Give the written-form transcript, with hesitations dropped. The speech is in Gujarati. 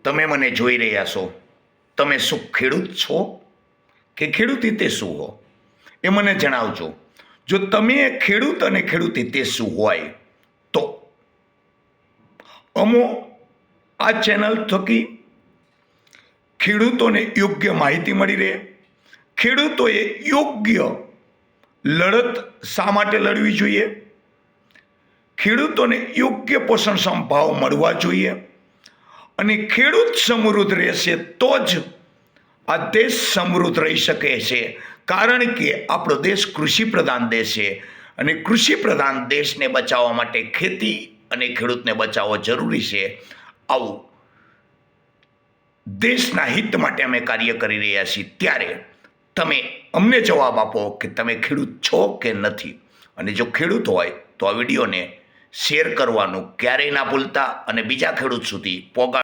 તમે મને જોઈ રહ્યા છો, તમે શું ખેડૂત છો કે ખેડૂત હિતેશુ હો એ મને જણાવજો. જો તમે ખેડૂત અને ખેડૂત હિતેશુ હોય તો અમો આ ચેનલ થકી ખેડૂતોને યોગ્ય માહિતી મળી રહે, ખેડૂતોએ યોગ્ય લડત શા માટે લડવી જોઈએ, ખેડૂતોને યોગ્ય પોષણક્ષમ ભાવ મળવા જોઈએ, અને ખેડૂત સમૃદ્ધ રહેશે તો જ આ દેશ સમૃદ્ધ રહી શકે છે. કારણ કે આપણો દેશ કૃષિ પ્રધાન દેશ છે અને કૃષિ પ્રધાન દેશને બચાવવા માટે ખેતી અને ખેડૂતને બચાવવો જરૂરી છે. આવું દેશના હિત માટે અમે કાર્ય કરી રહ્યા છીએ. ત્યારે તમે અમને જવાબ આપો કે તમે ખેડૂત છો કે નથી. અને જો ખેડૂત હોય તો આ વિડીયોને શેર કરવાનું ક્યારેય ના ભૂલતા અને બીજા ખેડૂત સુધી પોગાડ